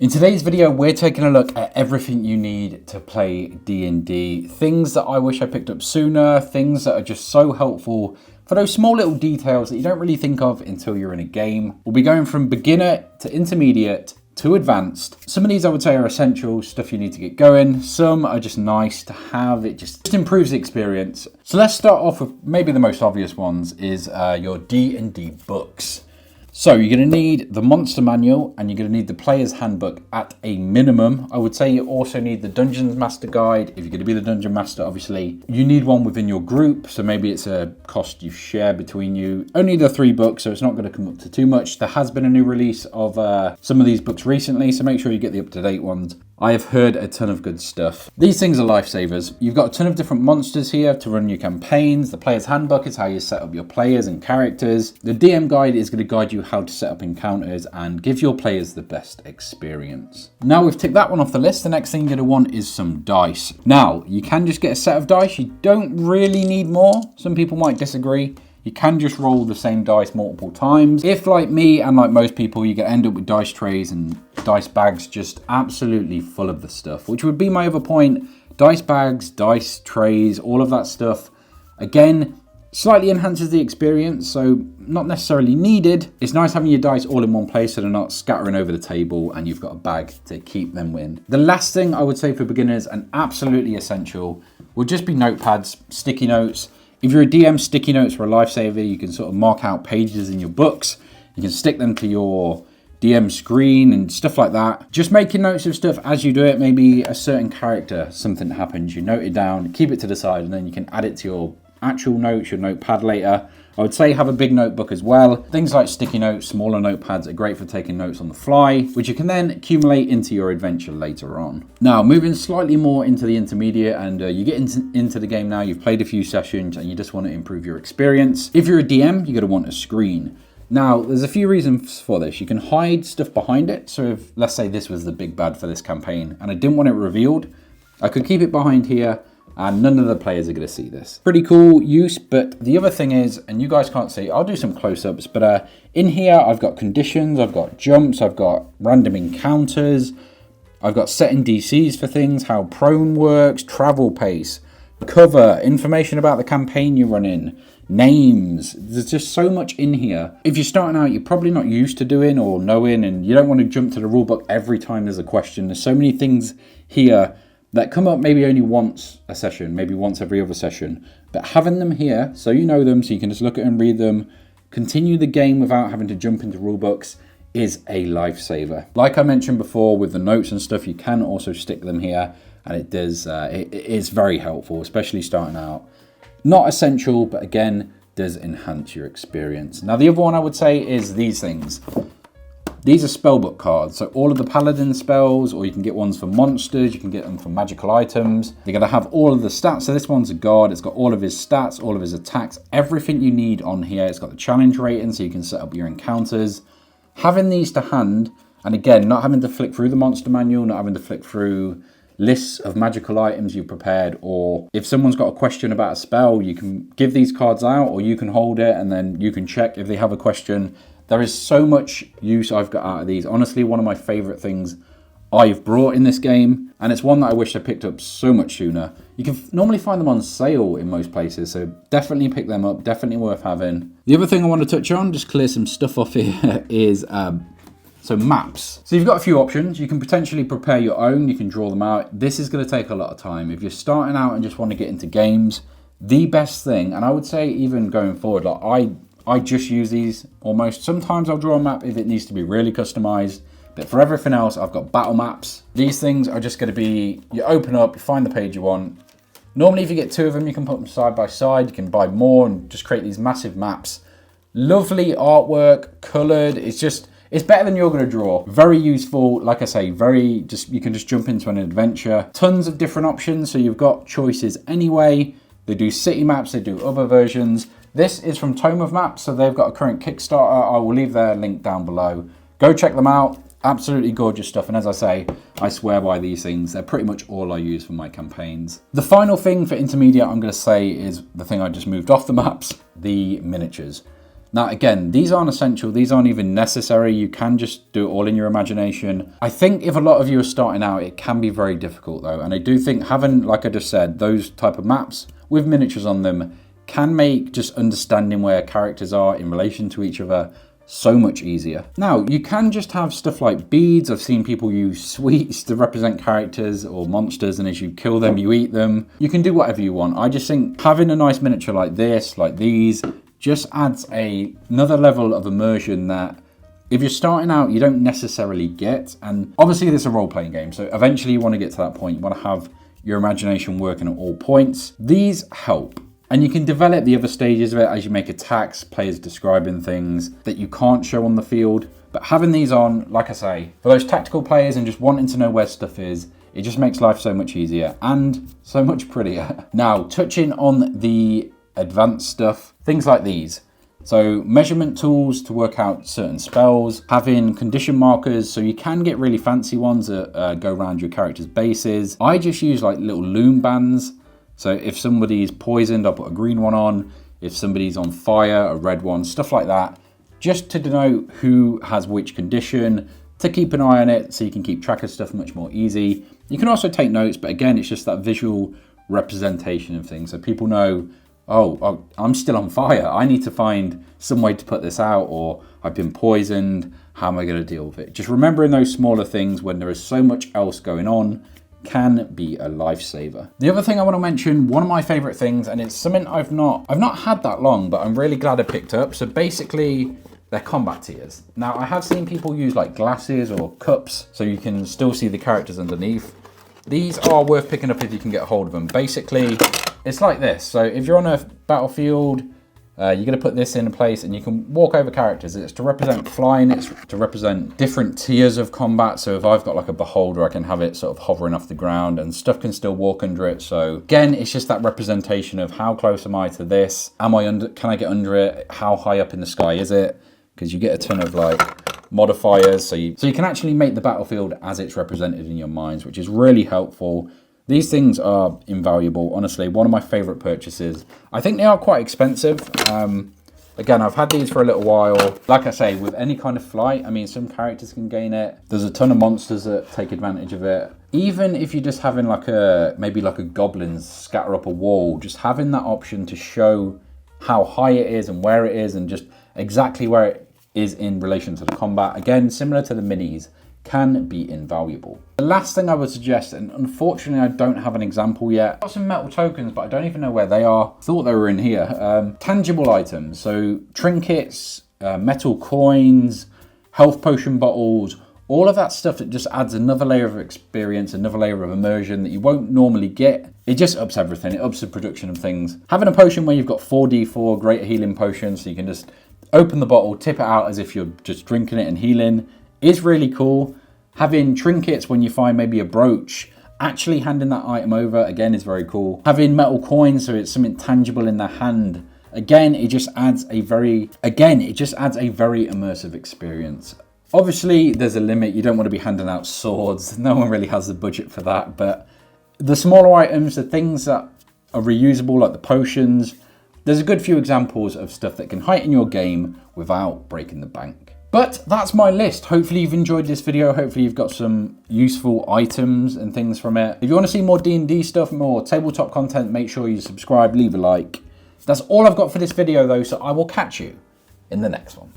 In today's video, we're taking a look at everything you need to play D&D. Things that I wish I picked up sooner, things that are just so helpful for those small little details that you don't really think of until you're in a game. We'll be going from beginner to intermediate to advanced. Some of these I would say are essential, stuff you need to get going. Some are just nice to have. It just improves the experience. So let's start off with maybe the most obvious ones is your D&D books. So you're going to need the monster manual and you're going to need the player's handbook at a minimum. I would say you also need the Dungeon Master guide. If you're going to be the Dungeon Master, obviously, you need one within your group. So maybe it's a cost you share between you. Only the 3 books, so it's not going to come up to too much. There has been a new release of some of these books recently, so make sure you get the up-to-date ones. I have heard a ton of good stuff. These things are lifesavers. You've got a ton of different monsters here to run your campaigns. The player's handbook is how you set up your players and characters. The DM guide is going to guide you how to set up encounters and give your players the best experience. Now we've ticked that one off the list, the next thing you're going to want is some dice. Now, you can just get a set of dice. You don't really need more. Some people might disagree. You can just roll the same dice multiple times. If, like me and like most people, you end up with dice trays and dice bags just absolutely full of the stuff, which would be my other point. Dice bags, dice trays, all of that stuff, again, slightly enhances the experience, so not necessarily needed. It's nice having your dice all in one place so they're not scattering over the table and you've got a bag to keep them in. The last thing I would say for beginners, and absolutely essential, would just be notepads, sticky notes. If you're a DM, sticky notes are a lifesaver. You can sort of mark out pages in your books. You can stick them to your DM screen and stuff like that. Just making notes of stuff as you do it. Maybe a certain character, something happens, you note it down, keep it to the side, and then you can add it to your actual notes, your notepad later. I would say have a big notebook as well. Things like sticky notes, smaller notepads are great for taking notes on the fly, which you can then accumulate into your adventure later on. Now, moving slightly more into the intermediate, and you get into the game now, you've played a few sessions and you just want to improve your experience. If you're a DM, you're going to want a screen. Now, there's a few reasons for this. You can hide stuff behind it. So if, let's say this was the big bad for this campaign and I didn't want it revealed, I could keep it behind here and none of the players are going to see this. Pretty cool use, but the other thing is, and you guys can't see, I'll do some close-ups, but in here I've got conditions, I've got jumps, I've got random encounters, I've got setting DCs for things, how prone works, travel pace, cover, information about the campaign you're running, names. There's just so much in here. If you're starting out, you're probably not used to doing or knowing, and you don't want to jump to the rulebook every time there's a question. There's so many things here that come up maybe only once a session, maybe once every other session. But having them here, so you know them, so you can just look at them, read them, continue the game without having to jump into rulebooks is a lifesaver. Like I mentioned before with the notes and stuff, you can also stick them here, and it does, it is very helpful, especially starting out. Not essential, but again, does enhance your experience. Now the other one I would say is these things. These are spellbook cards, so all of the paladin spells, or you can get ones for monsters, you can get them for magical items. They're going to have all of the stats. So this one's a god, it's got all of his stats, all of his attacks, everything you need on here. It's got the challenge rating, so you can set up your encounters. Having these to hand, and again, not having to flick through the monster manual, not having to flick through lists of magical items you've prepared, or if someone's got a question about a spell, you can give these cards out, or you can hold it and then you can check if they have a question. There is so much use I've got out of these. Honestly, one of my favorite things I've brought in this game, and it's one that I wish I picked up so much sooner. You can normally find them on sale in most places, so definitely pick them up, definitely worth having. The other thing I want to touch on, just clear some stuff off here, is so maps. So you've got a few options. You can potentially prepare your own, you can draw them out. This is going to take a lot of time. If you're starting out and just want to get into games, the best thing, and I would say even going forward, like I just use these almost. Sometimes I'll draw a map if it needs to be really customized, but for everything else, I've got battle maps. These things are just going to be, you open up, you find the page you want. Normally, if you get 2 of them, you can put them side by side. You can buy more and just create these massive maps. Lovely artwork, colored. It's better than you're going to draw. Very useful. Like I say, you can just jump into an adventure. Tons of different options. So you've got choices anyway. They do city maps, they do other versions. This is from Tome of Maps, so they've got a current Kickstarter. I will leave their link down below. Go check them out. Absolutely gorgeous stuff. And as I say, I swear by these things. They're pretty much all I use for my campaigns. The final thing for intermediate I'm going to say is the thing I just moved off the maps, the miniatures. Now, again, these aren't essential. These aren't even necessary. You can just do it all in your imagination. I think if a lot of you are starting out, it can be very difficult though. And I do think having, like I just said, those type of maps with miniatures on them can make just understanding where characters are in relation to each other so much easier. Now, you can just have stuff like beads. I've seen people use sweets to represent characters or monsters, and as you kill them, you eat them. You can do whatever you want. I just think having a nice miniature like this, like these, just adds another level of immersion that if you're starting out, you don't necessarily get. And obviously this is a role-playing game, so eventually you want to get to that point. You want to have your imagination working at all points. These help. And you can develop the other stages of it as you make attacks, players describing things that you can't show on the field. But having these on, like I say, for those tactical players and just wanting to know where stuff is, it just makes life so much easier and so much prettier. Now, touching on the advanced stuff, things like these. So measurement tools to work out certain spells, having condition markers, so you can get really fancy ones that go around your character's bases. I just use like little loom bands. So if somebody's poisoned, I'll put a green one on. If somebody's on fire, a red one, stuff like that. Just to denote who has which condition, to keep an eye on it so you can keep track of stuff much more easy. You can also take notes, but again, it's just that visual representation of things. So people know, oh, I'm still on fire. I need to find some way to put this out, or I've been poisoned. How am I going to deal with it? Just remembering those smaller things when there is so much else going on can be a lifesaver. The other thing I want to mention, one of my favorite things, and it's something I've not had that long, but I'm really glad I picked up. So basically, they're combat tiers. Now, I have seen people use like glasses or cups so you can still see the characters underneath. These are worth picking up if you can get a hold of them. Basically, it's like this. So if you're on a battlefield, you're going to put this in place and you can walk over characters. It's to represent flying, it's to represent different tiers of combat. So if I've got like a beholder, I can have it sort of hovering off the ground and stuff can still walk under it. So again, it's just that representation of how close am I to this? Am I under, can I get under it? How high up in the sky is it? Because you get a ton of like modifiers. So you can actually make the battlefield as it's represented in your minds, which is really helpful. These things are invaluable. Honestly, one of my favorite purchases. I think they are quite expensive. Again, I've had these for a little while. Like I say, with any kind of flight, I mean, some characters can gain it. There's a ton of monsters that take advantage of it. Even if you're just having like maybe like a goblin scatter up a wall, just having that option to show how high it is and where it is and just exactly where it is in relation to the combat. Again, similar to the minis, can be invaluable. The last thing I would suggest, and unfortunately I don't have an example yet, I've got some metal tokens, but I don't even know where they are. Thought they were in here. Tangible items, so trinkets, metal coins, health potion bottles, all of that stuff that just adds another layer of experience, another layer of immersion that you won't normally get. It just ups everything, it ups the production of things. Having a potion where you've got 4d4 greater healing potions, so you can just open the bottle, tip it out as if you're just drinking it and healing, is really cool. Having trinkets when you find maybe a brooch, actually handing that item over, again, is very cool. Having metal coins, so it's something tangible in their hand. Again, it just adds a very immersive experience. Obviously, there's a limit. You don't want to be handing out swords. No one really has the budget for that. But the smaller items, the things that are reusable, like the potions, there's a good few examples of stuff that can heighten your game without breaking the bank. But that's my list. Hopefully you've enjoyed this video. Hopefully you've got some useful items and things from it. If you want to see more D&D stuff, more tabletop content, make sure you subscribe, leave a like. That's all I've got for this video though, so I will catch you in the next one.